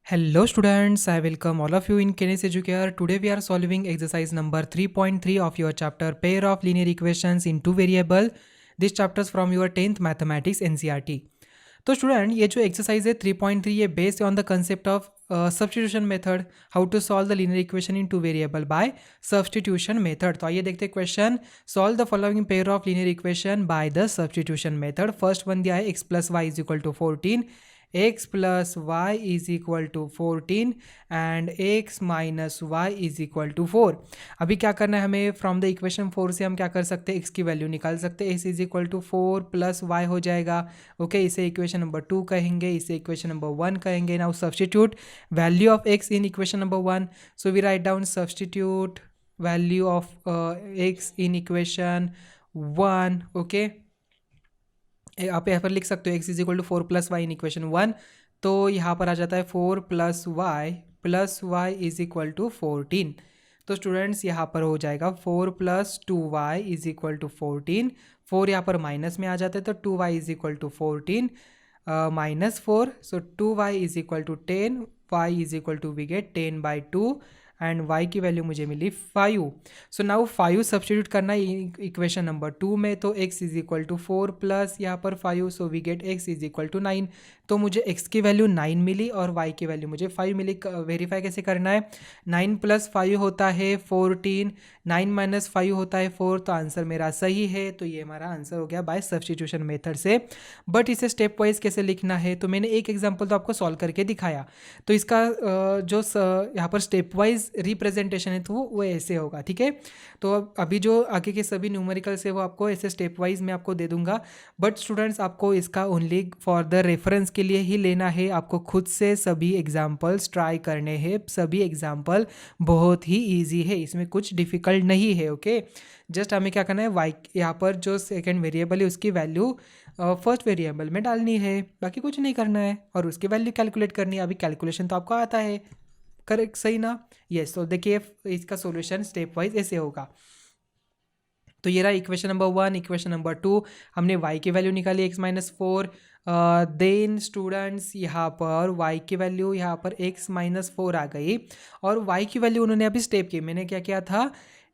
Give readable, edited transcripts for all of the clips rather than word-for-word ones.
Hello students, I welcome all of you in Kenes Educare. Today we are solving exercise number 3.3 of your chapter pair of linear equations in two variable. This chapter is from your 10th mathematics NCERT. तो student ये जो exercise है 3.3 ये based on the concept of substitution method, how to solve the linear equation in two variable by substitution method. तो आइए देखते हैं question. Solve the following pair of linear equation by the substitution method. First one दिया है x plus y is equal to 14, x plus y is equal to 14 and x minus y is equal to 4। अभी क्या करना है हमें, from the equation 4 से हम क्या कर सकते हैं, x की वैल्यू निकाल सकते हैं। x is equal to 4 plus y हो जाएगा। ओके, इसे इक्वेशन नंबर 2 कहेंगे, इसे इक्वेशन नंबर 1 कहेंगे। Now substitute value of x in equation number 1। So we write down substitute value of x in equation 1। Okay, आप यहाँ पर लिख सकते हो x is equal to 4 plus y in equation 1। तो यहाँ पर आ जाता है 4 plus y is equal to 14। तो स्टूडेंट्स यहाँ पर हो जाएगा 4 plus 2y is equal to 14। 4 यहाँ पर माइनस में आ जाता है तो 2y is equal to 14 minus 4। So 2y is equal to 10, y is equal to we get 10/2 and y की वैल्यू मुझे मिली 5। सो नाउ 5 सब्स्टिट्यूट करना है इक्वेशन नंबर 2 में। तो x is equal to 4 plus यहाँ पर 5, so we get x is equal to 9। तो मुझे x की वैल्यू 9 मिली और y की वैल्यू मुझे 5 मिली। वेरीफाई कैसे करना है, 9 प्लस 5 होता है 14, 9 माइनस 5 होता है 4। तो आंसर मेरा सही है। तो ये हमारा आंसर हो गया बाय सब्स्टिट्यूशन मेथड से। बट इसे स्टेप वाइज कैसे लिखना है, तो मैंने एक एग्जाम्पल तो आपको सॉल्व करके दिखाया। तो इसका जो यहाँ पर स्टेप वाइज रिप्रेजेंटेशन है तो वो ऐसे होगा। ठीक है, तो अभी जो आगे के सभी न्यूमेरिकल्स है वो आपको ऐसे स्टेप वाइज मैं आपको दे दूंगा। बट स्टूडेंट्स आपको इसका ओनली फॉर द रेफरेंस के लिए ही लेना है। आपको खुद से सभी एग्जाम्पल्स ट्राई करने हैं। सभी एग्जाम्पल बहुत ही ईजी है, इसमें कुछ डिफिकल्ट नहीं है। ओके, जस्ट हमें क्या करना है, वाई यहाँ पर जो सेकेंड वेरिएबल है उसकी वैल्यू फर्स्ट वेरिएबल में डालनी है, बाकी कुछ नहीं करना है, और उसकी वैल्यू कैलकुलेट करनी है। अभी कैलकुलेशन तो आपको आता है, करेक्ट, सही ना? यस। तो देखिए इसका सॉल्यूशन स्टेप वाइज ऐसे होगा। तो ये रहा इक्वेशन नंबर 1। इक्वेशन नंबर 2 हमने y की वैल्यू निकाली x माइनस 4। देन स्टूडेंट्स यहाँ पर y की वैल्यू यहाँ पर x माइनस 4 आ गई, और y की वैल्यू उन्होंने अभी स्टेप की, मैंने क्या किया था,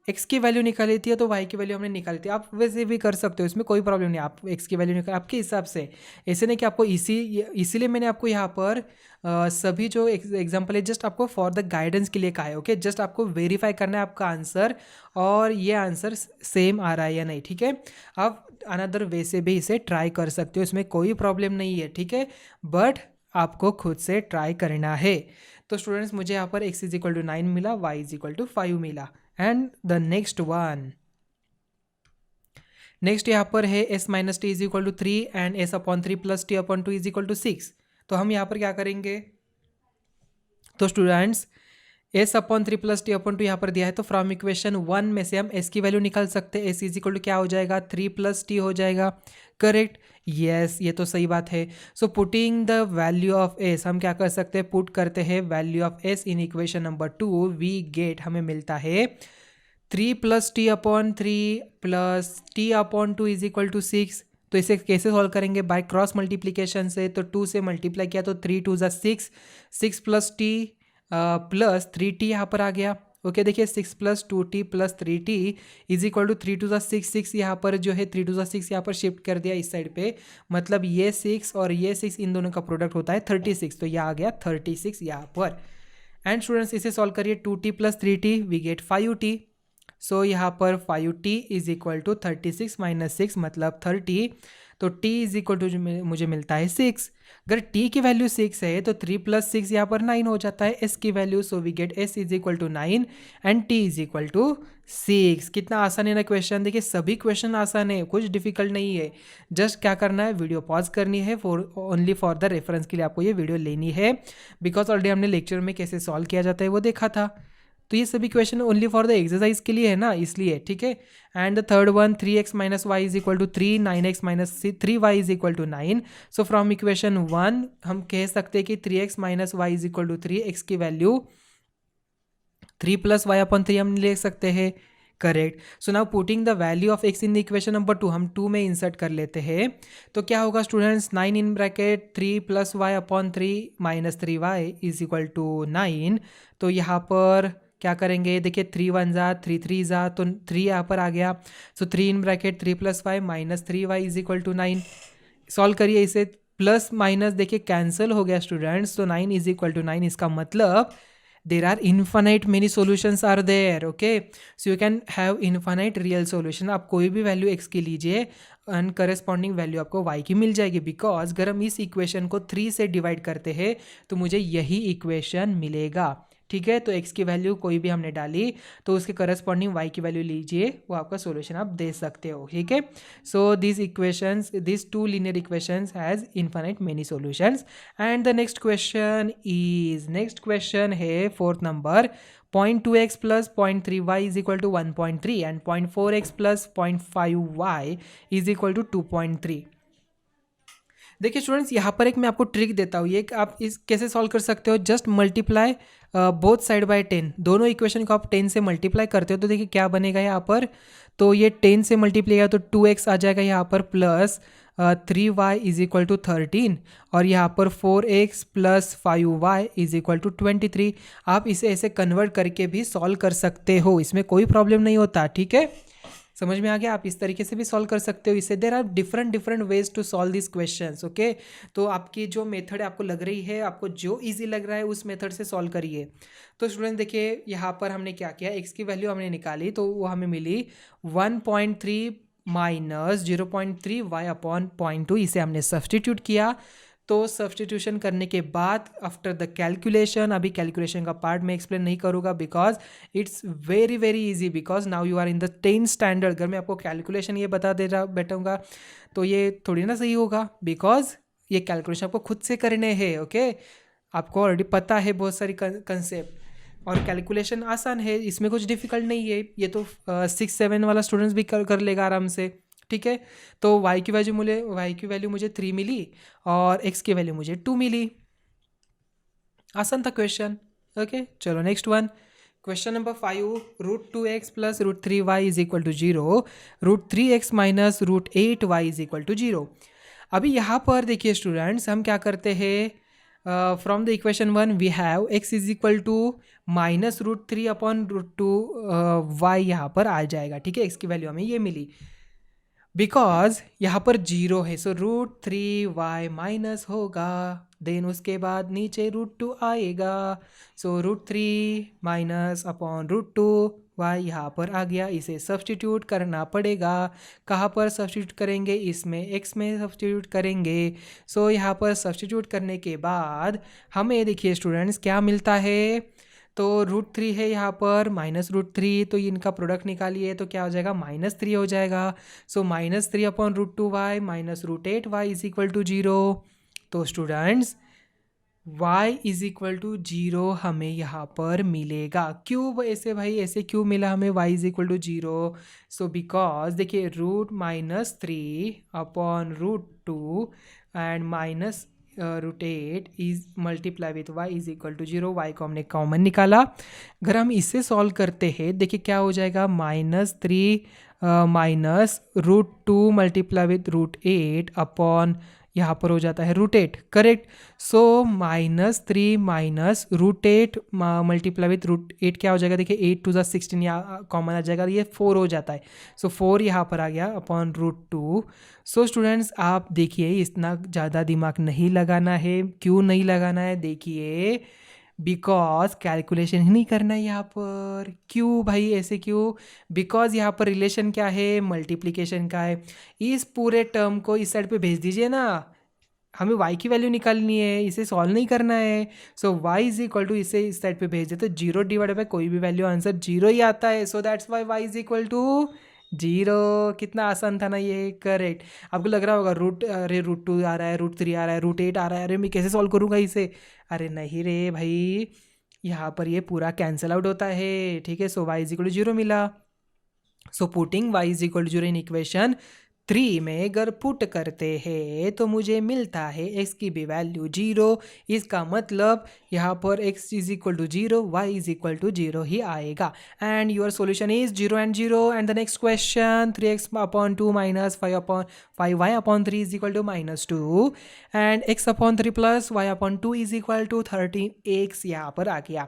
x की वैल्यू निकाली थी तो y की वैल्यू हमने निकाली थी। आप वैसे भी कर सकते हो, इसमें कोई प्रॉब्लम नहीं। आप x की वैल्यू निकाल आपके हिसाब से, ऐसे नहीं कि आपको इसीलिए मैंने आपको यहाँ पर सभी जो एग्जाम्पल है जस्ट आपको फॉर द गाइडेंस के लिए कहा है। ओके, जस्ट आपको वेरीफाई करना है आपका आंसर और ये आंसर सेम आ रहा है या नहीं। ठीक है, आप अनदर वे से भी इसे ट्राई कर सकते हो, इसमें कोई प्रॉब्लम नहीं है। ठीक है, बट आपको खुद से ट्राई करना है। तो स्टूडेंट्स मुझे यहाँ पर x इज इक्वल टू 9 मिला, y इज इक्वल टू 5 मिला। And the next one, next यहाँ पर है s minus t is equal to 3 and s upon 3 plus t upon 2 is equal to 6। तो हम यहाँ पर क्या करेंगे, तो students s upon 3 plus t upon 2 यहाँ पर दिया है, तो फ्रॉम इक्वेशन 1 में से हम s की वैल्यू निकाल सकते हैं। s इज इक्वल टू क्या हो जाएगा, 3 प्लस टी हो जाएगा। करेक्ट, यस, ये तो सही बात है। So putting the value of s, हम क्या कर सकते हैं, पुट करते हैं value of s in equation number 2। We get, हमें मिलता है 3 plus t upon 3 plus t upon 2 is equal to 6। तो इसे कैसे सॉल्व करेंगे, बाय क्रॉस मल्टीप्लीकेशन से। तो 2 से मल्टीप्लाई किया तो 3 2 ज़ा 6, 6 प्लस टी प्लस 3t यहाँ पर आ गया। ओके, देखिए 6 plus 2t plus 3t is equal to 3 2 ज़ा 6, 6 यहाँ पर जो है 3 2 ज़ा 6 यहाँ पर शिफ्ट कर दिया इस साइड पे, मतलब ये 6 और ये 6 इन दोनों का प्रोडक्ट होता है 36। तो यह आ गया 36 यहाँ पर। एंड स्टूडेंट्स इसे सॉल्व करिए, 2t plus 3t we get 5t। सो यहाँ पर 5t is equal to 36 minus 6 मतलब 30। तो t इज इक्वल टू मुझे मिलता है 6। अगर t की वैल्यू 6 है तो 3 प्लस 6 यहाँ पर 9 हो जाता है s की value. So we get s is equal to 9 and t is equal to 6। कितना आसान है ना क्वेश्चन, देखिए सभी क्वेश्चन आसान है, कुछ डिफिकल्ट नहीं है। जस्ट क्या करना है, वीडियो पॉज करनी है, for only for the reference के लिए आपको ये वीडियो लेनी है, बिकॉज ऑलरेडी हमने लेक्चर में कैसे सॉल्व किया जाता है वो देखा था। तो ये सभी question only for the exercise के लिए है ना, इसलिए। ठीक है, and the third one 3x minus y is equal to 3, 9x minus 3y is equal to 9। So from equation 1 हम कह सकते हैं कि 3x minus y is equal to 3, x की वैल्यू 3 प्लस वाई अपॉन 3 हम ले सकते हैं। Correct. So now putting the value of x in the equation number 2, हम 2 में इंसर्ट कर लेते हैं. तो क्या होगा students, 9 in bracket 3 plus y upon 3 minus 3y is equal to 9. तो यहाँ पर क्या करेंगे, देखिए 3 1 जा 3 3 जा, तो 3 यहाँ पर आ गया. So 3 in bracket 3 plus y minus 3y is equal to 9. Solve करिए इसे, प्लस माइनस देखिए कैंसिल हो गया स्टूडेंट्स. तो 9 इज इक्वल टू 9, इसका मतलब there are infinite many solutions are there. okay, so you can have infinite real solution. आप कोई भी वैल्यू x की लीजिए एंड करस्पॉन्डिंग वैल्यू आपको y की मिल जाएगी, बिकॉज अगर हम इस इक्वेशन को 3 से डिवाइड करते हैं तो मुझे यही इक्वेशन मिलेगा. ठीक है, तो x की वैल्यू कोई भी हमने डाली तो उसके करस्पॉन्डिंग y की वैल्यू लीजिए, वो आपका सॉल्यूशन आप दे सकते हो. ठीक है, so this equations, this 2 linear equations has infinite many solutions. And the next question है fourth number. 0.2x plus 0.3y is equal to 1.3 and 0.4x plus 0.5y is equal to 2.3. देखिए स्टूडेंट्स, यहाँ पर एक मैं आपको ट्रिक देता हूँ. ये आप इस कैसे सॉल्व कर सकते हो, just multiply both side by 10. दोनों इक्वेशन को आप 10 से मल्टीप्लाई करते हो तो देखिए क्या बनेगा यहाँ पर. तो ये 10 से मल्टीप्लाई किया तो 2x आ जाएगा यहाँ पर, plus 3y is equal to 13, और यहाँ पर 4x plus 5y is equal to 23. आप इसे ऐसे कन्वर्ट करके भी सॉल्व कर सकते हो, इसमें कोई प्रॉब्लम नहीं होता. ठीक है, समझ में आ गया. आप इस तरीके से भी सॉल्व कर सकते हो इसे. There are different ways to solve this questions. Okay, तो आपकी जो मेथड आपको लग रही है, आपको जो इजी लग रहा है उस मेथड से सॉल्व करिए. तो स्टूडेंट देखिए यहाँ पर हमने क्या किया, x की वैल्यू हमने निकाली तो वो हमें मिली 1.3 माइनस 0.3 y अपॉन 0.2. इसे हमने सब्सटीट्यूट किया. तो सब्सटीट्यूशन करने के बाद आफ्टर द कैलकुलेशन, अभी कैलकुलेशन का पार्ट मैं एक्सप्लेन नहीं करूँगा because it's very very easy, because now you are in the 10th standard. अगर मैं आपको कैलकुलेशन ये बता दे रहा बैठूंगा तो ये थोड़ी ना सही होगा, बिकॉज ये कैलकुलेशन आपको खुद से करने हैं. ओके, आपको ऑलरेडी पता है बहुत सारी कंसेप्ट, और कैलकुलेशन आसान है, इसमें कुछ डिफिकल्ट नहीं है. ये तो 6-7 वाला स्टूडेंट्स भी कर लेगा आराम से. ठीक है, तो y की वैल्यू मुझे 3 मिली और x की वैल्यू मुझे 2 मिली. आसान था क्वेश्चन. ओके, चलो next one. Question number 5. √2x plus √3y is equal to 0, √3x minus √8y is equal to 0. अभी यहाँ पर देखिए स्टूडेंट्स, हम क्या करते हैं, from the equation 1 we have x is equal to minus √3 upon √2y यहाँ पर आ जाएगा. ठीक है, x की वैल्यू हमें ये मिली बिकॉज यहाँ पर 0 है. सो √3y माइनस होगा, देन उसके बाद नीचे √2 आएगा. सो √3 माइनस अपॉन √2y यहाँ पर आ गया. इसे सब्सटीट्यूट करना पड़ेगा. कहाँ पर सब्सटीट्यूट करेंगे, इसमें x में सब्सटीट्यूट करेंगे. सो यहाँ पर सब्सटीट्यूट करने के बाद हमें देखिए स्टूडेंट्स क्या मिलता है. तो √3 है यहाँ पर माइनस √3, तो इनका प्रोडक्ट निकालिए तो क्या हो जाएगा, -3 हो जाएगा. So -3 upon √2y minus √8y is equal to 0. तो students y is equal to 0 हमें यहाँ पर मिलेगा. क्यों ऐसे भाई, ऐसे क्यों मिला हमें y is equal to 0? So because देखिए √-3 upon √2 and minus √8 is multiply with y is equal to 0. y को हमने कॉमन निकाला. अगर हम इसे सॉल्व करते हैं देखिए क्या हो जाएगा, -3 माइनस √2 मल्टीप्लाई विथ √8 अपॉन यहाँ पर हो जाता है √8. Correct. So -3 minus √8 multiply with √8 क्या हो जाएगा, देखिए 8 2 16 यहाँ कॉमन आ जाएगा, ये 4 हो जाता है. सो 4 यहाँ पर आ गया अपॉन √2. सो स्टूडेंट्स आप देखिए, इतना ज़्यादा दिमाग नहीं लगाना है. क्यों नहीं लगाना है, देखिए बिकॉज कैलकुलेशन ही नहीं करना है यहाँ पर. क्यों भाई, ऐसे क्यों? बिकॉज यहाँ पर रिलेशन क्या है, मल्टीप्लिकेशन का है. इस पूरे टर्म को इस साइड पे भेज दीजिए ना, हमें y की वैल्यू निकालनी है, इसे सॉल्व नहीं करना है. So y is equal to, इसे इस साइड पे भेज देते, 0 डिवाइड बाय कोई भी वैल्यू आंसर 0 ही आता है. So that's why y is equal to 0. कितना आसान था ना ये. करेक्ट. आपको लग रहा होगा अरे √2 आ रहा है, √3 आ रहा है, √8 आ रहा है, अरे मैं कैसे सॉल्व करूँगा इसे. अरे नहीं रे भाई, यहाँ पर ये पूरा कैंसिल आउट होता है. ठीक है, so y is equal to 0 मिला. So putting y is equal to 0 in equation 3 में अगर पुट करते हैं तो मुझे मिलता है x की भी वैल्यू 0। इसका मतलब यहाँ पर x is equal to 0, y is equal to 0 ही आएगा। And your solution is 0 and 0। And the next question 3x upon 2 minus 5y upon 3 is equal to -2 and x upon 3 plus y upon 2 is equal to 13x यहाँ पर आ गया।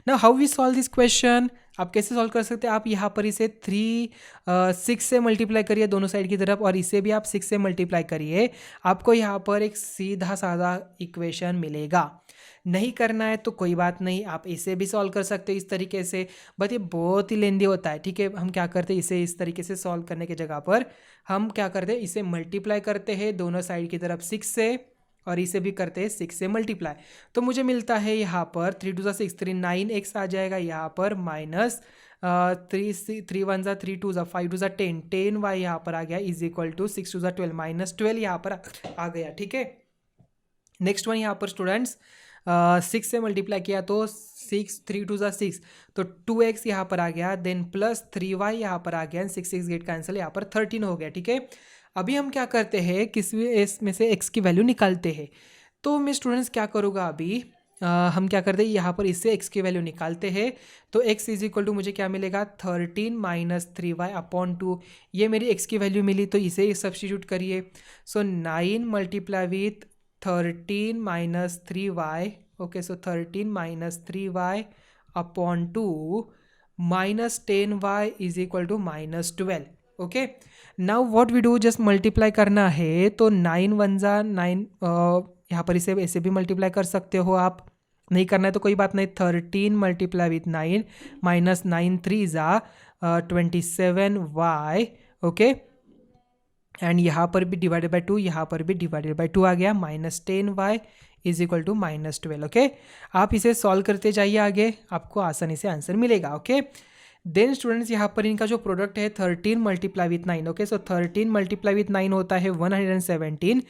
Now how we solve this question, आप कैसे solve कर सकते हैं? आप यहाँ पर इसे 6 से मल्टीप्लाई करिए दोनों साइड की तरफ, और इसे भी आप 6 से मल्टीप्लाई करिए, आपको यहाँ पर एक सीधा साधा इक्वेशन मिलेगा। नहीं करना है तो कोई बात नहीं, आप इसे भी सॉल्व कर सकते हो इस तरीके से, बट ये बहुत ही लेंदी होता है। ठीक है, हम क्या करते हैं, इसे इस तरीके से सॉल्व करने की जगह पर हम क्या करते हैं, इसे मल्टीप्लाई करते हैं दोनों साइड की तरफ 6 से, और इसे भी करते हैं 6 से मल्टीप्लाई। तो मुझे मिलता है यहाँ पर 3 2 6 3 9x आ जाएगा, यहाँ पर माइनस 3 1 3 2 5 2 10 10y यहाँ पर आ गया इज इक्वल टू 6 2 12 -12 यहाँ पर आ गया। ठीक है, नेक्स्ट वन यहाँ पर स्टूडेंट्स 6 से मल्टीप्लाई किया तो 6 3 2 6 तो 2x यहाँ पर आ गया, देन प्लस 3y यहाँ पर आ गया, 6 6 गेट कैंसिल, यहाँ पर 13 हो गया। ठीक है, अभी हम क्या करते हैं, किसी इसमें से x की वैल्यू निकालते हैं। तो मैं स्टूडेंट्स क्या करूँगा अभी, हम क्या करते हैं, यहाँ पर इससे x की वैल्यू निकालते हैं। तो x इज इक्वल टू मुझे क्या मिलेगा, 13 माइनस 3y अपॉन 2, ये मेरी x की वैल्यू मिली, तो इसे सब्स्टिट्यूट करिए। So 9 multiply with 13 minus 3y, okay, so 13 minus 3y upon 2 minus 10y is equal to -12। Okay, now what we do, just multiply करना है, तो 9 1 जा 9, यहाँ पर इसे ऐसे भी मल्टीप्लाई कर सकते हो आप, नहीं करना है तो कोई बात नहीं। 13 मल्टीप्लाई विथ 9 माइनस 9 3 जा 27y, ओके, एंड यहाँ पर भी डिवाइडेड बाई 2, यहाँ पर भी डिवाइडेड बाई 2 आ गया, -10y is equal to -12। Okay, आप इसे सॉल्व करते जाइए आगे, आपको आसानी से आंसर मिलेगा। ओके, देन स्टूडेंट्स यहाँ पर इनका जो प्रोडक्ट है 13 multiply with 9, okay, so 13 multiply with 9 होता है 117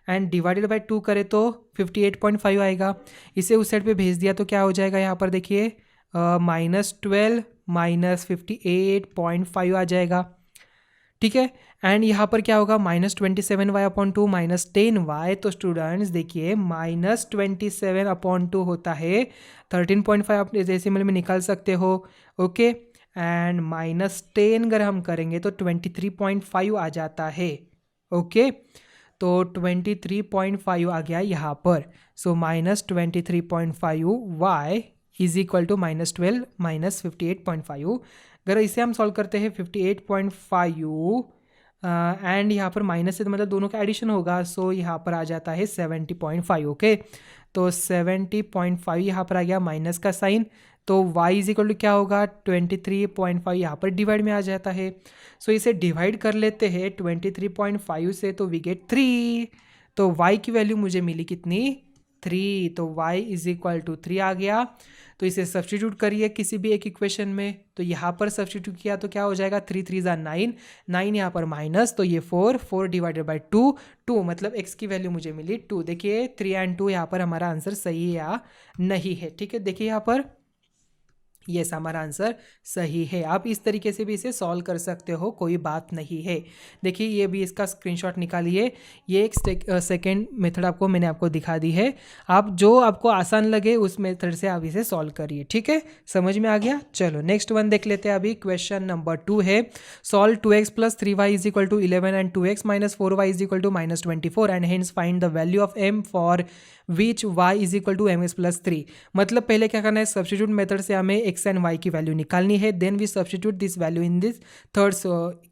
एंड डिवाइडेड बाई 2 करें तो 58.5 आएगा। इसे उस साइड पे भेज दिया तो क्या हो जाएगा, यहाँ पर देखिए -12 माइनस 58.5 आ जाएगा। ठीक है, एंड यहाँ पर क्या होगा, -27y अपॉन 2 माइनस 10y, तो स्टूडेंट्स देखिए -27 अपॉन 2 होता है 13.5, आप जैसे में निकाल सकते हो। ओके, एंड -10 अगर हम करेंगे तो 23.5 आ जाता है। ओके, तो 23.5 आ गया यहाँ पर, so -23.5y is equal to -12 minus 58.5। अगर इसे हम सॉल्व करते हैं 58.5 एंड यहाँ पर माइनस से तो मतलब दोनों का एडिशन होगा, सो यहाँ पर आ जाता है 70.5। ओके, तो 70.5 यहाँ पर आ गया, माइनस का साइन, तो y इज इक्वल टू क्या होगा, 23.5 यहाँ पर डिवाइड में आ जाता है। सो इसे डिवाइड कर लेते हैं 23.5 से, तो वी गेट 3, तो y की वैल्यू मुझे मिली कितनी, 3, तो y इज इक्वल टू 3 आ गया। तो इसे सब्स्टिट्यूट करिए किसी भी एक इक्वेशन में, तो यहाँ पर सब्स्टिट्यूट किया तो क्या हो जाएगा, 3 3 जा 9, 9 यहाँ पर माइनस, तो ये 4 4 डिवाइडेड बाई 2 2, मतलब x की वैल्यू मुझे मिली 2। देखिए 3 एंड 2 यहाँ पर हमारा आंसर सही है या नहीं है। ठीक है, देखिए यहाँ पर यस, हमारा आंसर सही है। आप इस तरीके से भी इसे सॉल्व कर सकते हो, कोई बात नहीं है। देखिए ये भी इसका स्क्रीनशॉट निकालिए, ये एक सेकेंड मेथड आपको मैंने आपको दिखा दी है, आप जो आपको आसान लगे उस मेथड से आप इसे सॉल्व करिए। ठीक है, समझ में आ गया। चलो नेक्स्ट वन देख लेते हैं। अभी क्वेश्चन नंबर 2 है, solve 2x plus 3y is equal to 11 and 2x minus 4y is equal to -24 and hence find the value of m for which y is equal to mx plus 3। मतलब पहले क्या करना है, substitute method से हमें x and y की value निकालनी है, then we substitute this value in this third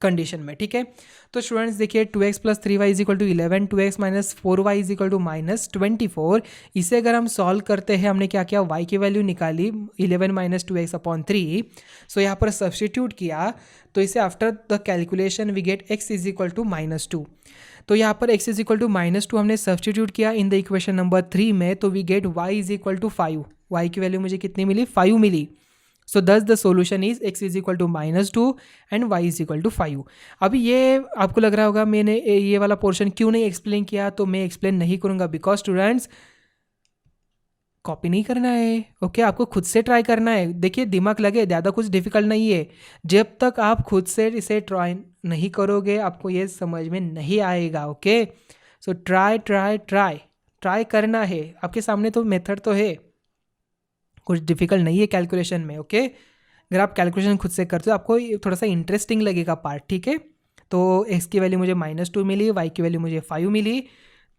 condition में। ठीक है, तो स्टूडेंट्स देखिए 2x plus 3y is equal to 11, 2x minus 4y is equal to -24। इसे अगर हम सॉल्व करते हैं, हमने क्या किया, y की वैल्यू निकाली 11 माइनस 2x अपॉन 3, सो यहाँ पर सब्स्टिट्यूट किया, तो इसे after the calculation we get x is equal to -2। तो यहाँ पर x इज इक्वल टू -2 हमने सब्स्टिट्यूट किया इन द इक्वेशन नंबर 3 में, तो we get y is equal to 5। y की वैल्यू मुझे कितनी मिली, 5 मिली। So this the solution is x is equal to -2 and y is equal to 5। अभी ये आपको लग रहा होगा मैंने ये वाला पोर्शन क्यों नहीं एक्सप्लेन किया, तो मैं एक्सप्लेन नहीं करूँगा, बिकॉज स्टूडेंट्स कॉपी नहीं करना है, ओके आपको खुद से ट्राई करना है। देखिए दिमाग लगे, ज़्यादा कुछ डिफिकल्ट नहीं है। जब तक आप खुद से इसे ट्राई नहीं करोगे आपको ये समझ में नहीं आएगा, okay. So try try try try करना है। आपके सामने तो मेथड तो है, कुछ डिफिकल्ट नहीं है कैलकुलेशन में, ओके। अगर आप कैलकुलेशन खुद से करते हो आपको थोड़ा सा इंटरेस्टिंग लगेगा पार्ट, ठीक है। तो x की वैल्यू मुझे -2 मिली, y की वैल्यू मुझे 5 मिली,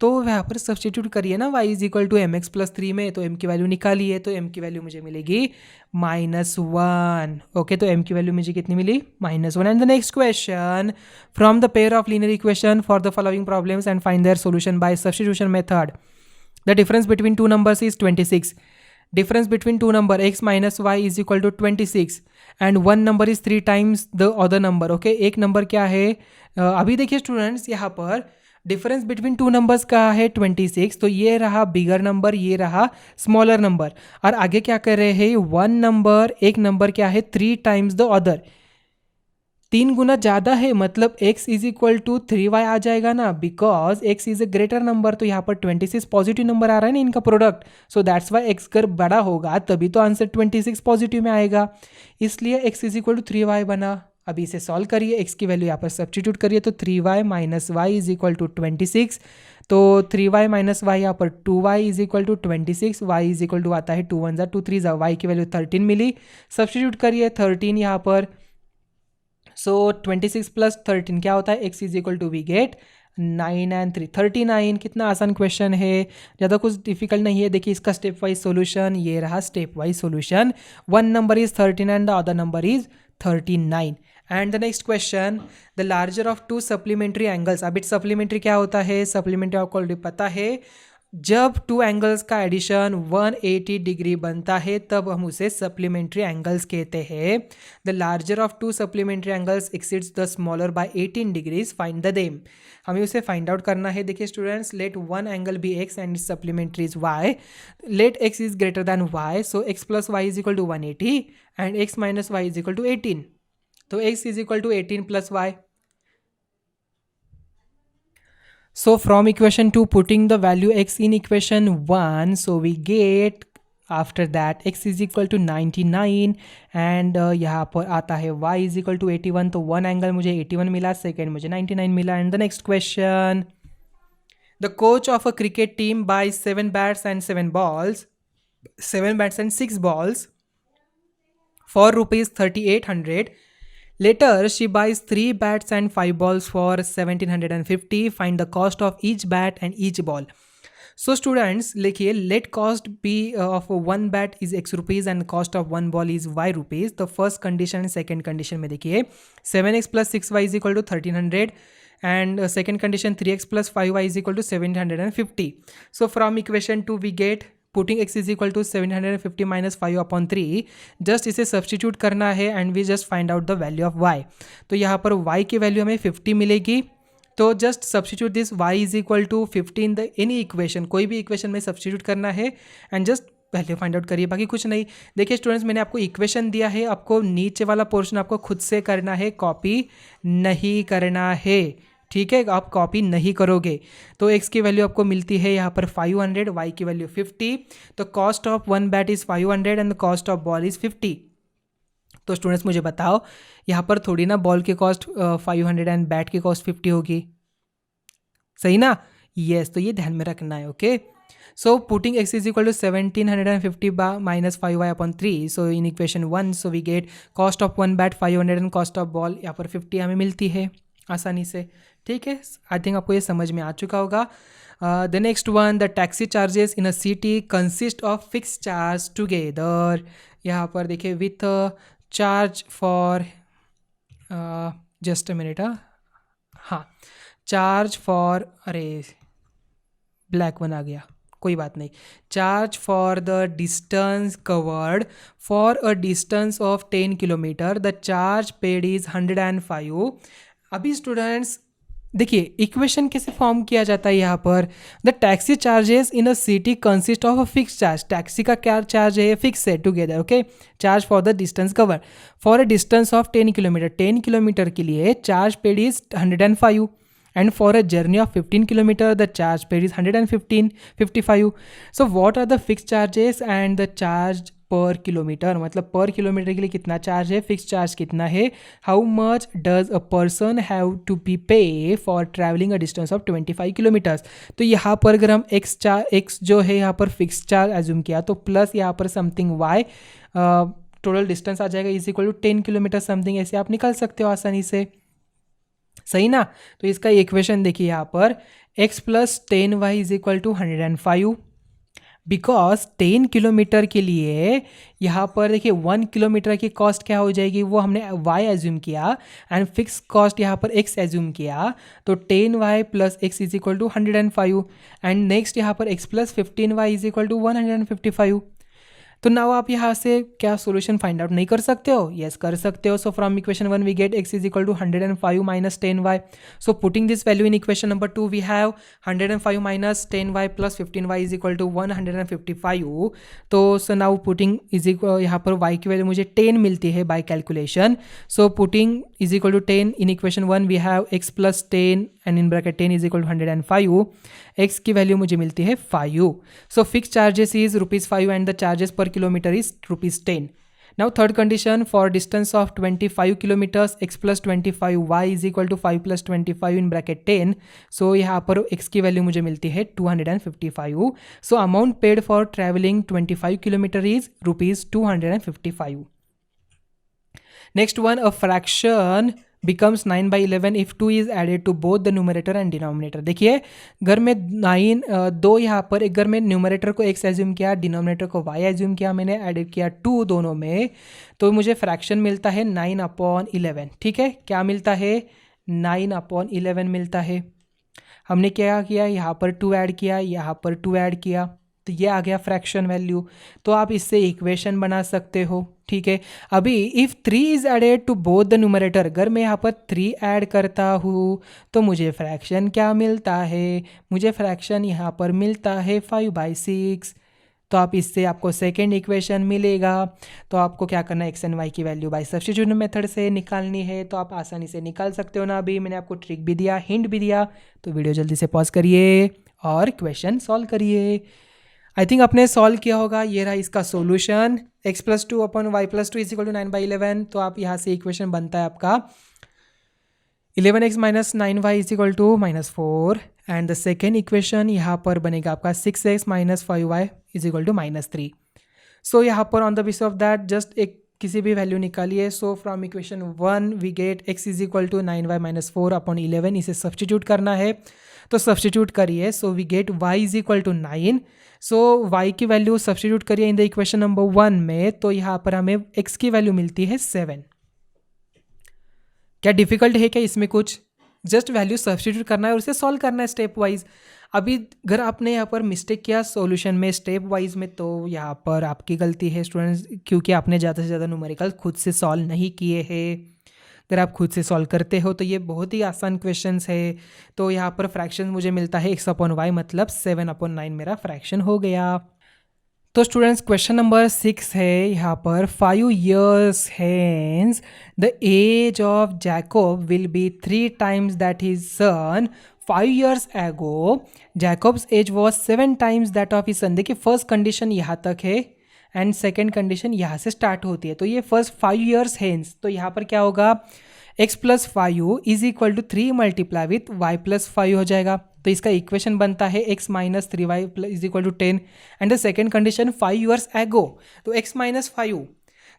तो वहाँ पर सब्सटीट्यूट करिए ना y is equal to mx plus 3 में, तो m की वैल्यू निकालिए, तो m की वैल्यू मुझे मिलेगी -1, ओके। तो m की वैल्यू मुझे कितनी मिली? -1। And the next question, from the pair of linear equation for the following problems and find their solution bye substitution method. The difference between two numbers is 26. Difference between two number x minus y is equal to 26 and one number is 3 times the other number, okay। एक number क्या है? अभी देखिए students, यहाँ पर difference between two numbers का है 26, तो ये रहा बिगर नंबर, ये रहा स्मॉलर नंबर, और आगे क्या कर रहे हैं? वन नंबर, एक नंबर क्या है? 3 टाइम्स द अदर, 3 गुना ज़्यादा है, मतलब x is equal to 3y आ जाएगा ना, because x is a greater number. तो यहाँ पर 26 पॉजिटिव नंबर आ रहा है ना इनका product, so that's Y x अगर बड़ा होगा तभी तो आंसर 26 पॉजिटिव में आएगा, इसलिए x is equal to 3y बना। अभी इसे सॉल्व करिए, x की वैल्यू यहाँ पर सब्स्टिट्यूट करिए, तो 3y minus y is equal to 26, तो 3y माइनस वाई यहाँ पर 2y is equal to 26, y is equal to आता है 2 1 2 3 y की वैल्यू 13 मिली, सब्स्टिट्यूट करिए 13 यहाँ पर, सो 26 प्लस 13 क्या होता है? x is equal to we get 9 and 3 39। कितना आसान क्वेश्चन है, ज़्यादा कुछ डिफिकल्ट नहीं है। देखिए इसका स्टेप वाइज सॉल्यूशन, ये रहा step wise solution. One number is 13 and the other number is 39। And the next question, the larger of to supplementary angles. अब इट सप्लीमेंट्री क्या होता है? सप्लीमेंट्री आपको ऑलरेडी पता है, जब टू एंगल्स का एडिशन 180 डिग्री बनता है तब हम उसे सप्लीमेंट्री एंगल्स कहते हैं। The larger of to supplementary angles exceeds the smaller by 18 degrees, find the them. हमें उसे फाइंड आउट करना है। देखिए students, let one angle be x and supplementary is y, let x is greater than y, so x plus y is equal to 180 and x minus y is equal to 18, तो x is equal to 18 plus y। So from equation 2, putting the value x in equation 1, so we get after that x is equal to 99 and यहाँ पर आता है y is equal to 81, तो one angle मुझे 81 मिला, second मुझे 99 मिला। And the next question, the coach of a cricket team buy 7 bats and 7 balls, 7 bats and 6 balls for rupees 3800. Later, she buys 3 bats and 5 balls for 1750. Find the cost of each bat and each ball. So students, लिखिए, let cost be of one bat is x rupees and cost of one ball is y rupees. The first condition and second condition में देखिए 7x plus 6y is equal to 1300 and second condition 3x plus 5y is equal to 750. So from equation 2 we get putting x is equal to 750 minus 5/3, just इसे substitute करना है and we just find out the value of y। तो यहाँ पर y की value हमें 50 मिलेगी, तो just substitute this y is equal to 50 in the any equation, कोई भी इक्वेशन में सब्सटीट्यूट करना है and just value find out करिए, बाकी कुछ नहीं। देखिए स्टूडेंट्स, मैंने आपको इक्वेशन दिया है, आपको नीचे वाला पोर्शन आपको खुद से करना है, कॉपी नहीं करना है, ठीक है। आप कॉपी नहीं करोगे। तो x की वैल्यू आपको मिलती है यहाँ पर 500, y की वैल्यू 50, तो cost of one bat is 500 and the cost of ball is 50। तो स्टूडेंट्स मुझे बताओ, यहाँ पर थोड़ी ना बॉल की कॉस्ट 500 एंड बैट की कॉस्ट 50 होगी, सही ना? यस, तो ये ध्यान में रखना है, okay. So putting x is equal to 1750 minus 5y/3, so in equation 1 so we get cost of one bat 500 and cost of ball यहाँ पर 50 हमें मिलती है आसानी से, ठीक है। आई थिंक आपको ये समझ में आ चुका होगा। The next one, the taxi charges in a city consist of fix charge together. यहाँ पर देखिए with charge for, just a minute, हाँ, चार्ज फॉर, अरे ब्लैक वन आ गया, कोई बात नहीं। Charge for the distance covered for a distance of 10 kilometre, the charge paid is 105। अभी स्टूडेंट्स देखिए इक्वेशन कैसे फॉर्म किया जाता है यहाँ पर, the taxi charges in a city consist of a fix charge. Taxi का क्या चार्ज है? फिक्स है, together, okay. Charge for the distance cover for a distance of 10 kilometre, 10 kilometre के लिए charge paid is 105 and for a journey of 15 kilometer the charge paid is 155. So what are the fixed charges and the charge पर kilometre, मतलब पर kilometre के लिए कितना charge है, fix charge कितना है, how much does a person have to be pay for travelling a distance of 25 kilometres. तो यहाँ पर अगर हम एक्स जो है यहाँ पर फिक्स चार्ज एज्यूम किया तो प्लस यहाँ पर समथिंग वाई, टोटल डिस्टेंस आ जाएगा is equal to 10 kilometre something, ऐसे आप निकाल सकते हो आसानी से, सही ना। तो इसका इक्वेशन देखिए यहाँ पर x plus 10y is equal to 105, because 10 kilometre के लिए यहाँ पर देखिए 1 किलोमीटर की कॉस्ट क्या हो जाएगी, वो हमने y एज्यूम किया एंड फिक्स कॉस्ट यहाँ पर x एज्यूम किया, तो 10y plus x is equal to 105 and next यहाँ पर x plus 15y is equal to 155। तो नाउ आप यहाँ से क्या सॉल्यूशन फाइंड आउट नहीं कर सकते हो, यस कर सकते हो। So from equation 1 we get x is equal to 105 minus 10y। So putting this value in equation number 2 we have 105 minus 10y plus 15y is equal to 155। तो so now putting is equal, यहाँ पर y की value मुझे 10 मिलती है by calculation. So putting is equal to 10 in equation 1 we have x plus 10 and in bracket 10 is equal to 105, x की value मुझे मिलती है 5। So fix charges is ₹5 and the charges per kilometre is ₹10। Now third condition, for distance of 25 kilometres x plus 25y is equal to 5 plus 25 in bracket 10। So यहाँ पर x की value मुझे मिलती है 255। सो amount paid for travelling 25 kilometre is ₹255। Next one, a fraction becomes 9/11 if 2 is added to both the numerator and denominator। देखिए अगर मैं 2 यहाँ पर, अगर मैं न्यूमरेटर को x एज्यूम किया, डिनोमिनेटर को y एज्यूम किया, मैंने एडेड किया 2 दोनों में, तो मुझे फ्रैक्शन मिलता है 9/11। ठीक है, क्या मिलता है, 9/11 मिलता है। हमने क्या किया, यहाँ पर 2 ऐड किया, यहाँ पर 2 ऐड किया, तो ये आ गया फ्रैक्शन वैल्यू। तो आप इससे इक्वेशन बना सकते हो। ठीक है, अभी if 3 is added to both the numerator, अगर मैं यहाँ पर 3 ऐड करता हूँ तो मुझे फ्रैक्शन क्या मिलता है, मुझे फ्रैक्शन यहाँ पर मिलता है 5/6। तो आप इससे आपको सेकेंड इक्वेशन मिलेगा। तो आपको क्या करना है, एक्स एंड वाई की वैल्यू बाय सब्स्टिट्यूशन मेथड से निकालनी है। तो आप आसानी से निकाल सकते हो ना। अभी मैंने आपको ट्रिक भी दिया, हिंट भी दिया, तो वीडियो जल्दी से पॉज करिए और क्वेश्चन सॉल्व करिए। आई थिंक आपने सॉल्व किया होगा। ये रहा इसका solution, x plus 2 upon y plus 2 is equal to 9/11। तो आप यहाँ से इक्वेशन बनता है आपका 11x minus 9y is equal to -4 and the second equation यहाँ पर बनेगा आपका 6x minus 5y is equal to -3। So यहाँ पर on the basis of that just एक किसी भी वैल्यू निकालिए। So from equation 1 we get x is equal to 9y minus 4 upon 11, इसे सब्सटीट्यूट करना है तो सब्सटीट्यूट करिए। So we get y is equal to 9। So y की वैल्यू सब्सटीट्यूट करिए इन द इक्वेशन नंबर 1 में, तो यहाँ पर हमें x की वैल्यू मिलती है 7। क्या डिफिकल्ट है क्या इसमें कुछ, जस्ट वैल्यू सब्सटीट्यूट करना है और उसे सॉल्व करना है स्टेप वाइज। अभी अगर आपने यहाँ पर मिस्टेक किया सॉल्यूशन में स्टेप वाइज में, तो यहाँ पर आपकी गलती है स्टूडेंट्स, क्योंकि आपने ज़्यादा से ज़्यादा न्यूमेरिकल खुद से सॉल्व नहीं किए हैं। अगर आप खुद से सॉल्व करते हो तो ये बहुत ही आसान क्वेश्चंस है। तो यहाँ पर फ्रैक्शन मुझे मिलता है x अपॉन वाई, मतलब 7/9 मेरा फ्रैक्शन हो गया। तो स्टूडेंट्स क्वेश्चन नंबर 6 है यहाँ पर, 5 years hence the age of Jacob will be 3 times that his son। 5 years ago Jacob's age was 7 times that of his son। देखिए फर्स्ट कंडीशन यहाँ तक है एंड सेकेंड कंडीशन यहाँ से स्टार्ट होती है। तो ये फर्स्ट 5 years hence, तो यहाँ पर क्या होगा, x plus 5 is equal to 3 multiply with y plus 5 हो जाएगा। तो इसका इक्वेशन बनता है x minus 3y is equal to 10 and the second condition 5 years ago। तो x माइनस 5,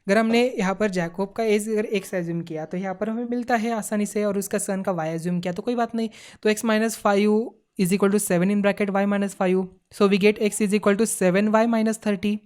अगर हमने यहाँ पर जैकब का एज अगर x एज्यूम किया तो यहाँ पर हमें मिलता है आसानी से, और उसका सन का y एज्यूम किया तो कोई बात नहीं। तो x minus 5 is equal to 7 in bracket y minus 5। So we get x is equal to 7y minus 30।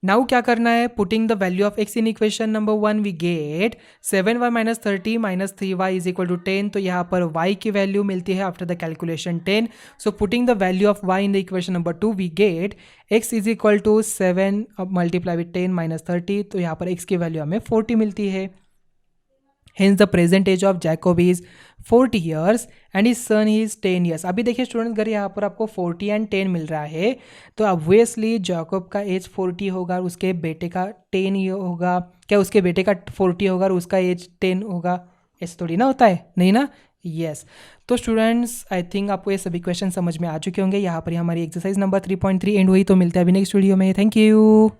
Now क्या करना है, putting the value of x in equation number 1 we get 7y minus 30 minus 3y is equal to 10। तो यहाँ पर y की वैल्यू मिलती है after the calculation 10। So putting the value of y in the equation number 2 we get x is equal to 7 multiply with 10 minus 30। तो यहाँ पर x की वैल्यू हमें 40 मिलती है। Hence the present age of Jacob is 40 years and his son is 10 years। अभी देखिए students, अगर यहाँ पर आपको 40 एंड 10 मिल रहा है तो ऑब्वियसली जैकब का एज 40 होगा और उसके बेटे का 10 होगा। क्या उसके बेटे का 40 होगा और उसका एज 10 होगा? ऐसे थोड़ी ना होता है, नहीं ना, यस। तो स्टूडेंट्स आई थिंक आपको ये सभी क्वेश्चन समझ में आ चुके होंगे। यहाँ पर ही हमारी एक्सरसाइज नंबर 3.3 एंड हुई। तो मिलते हैं अभी नेक्स्ट वीडियो में। Thank you.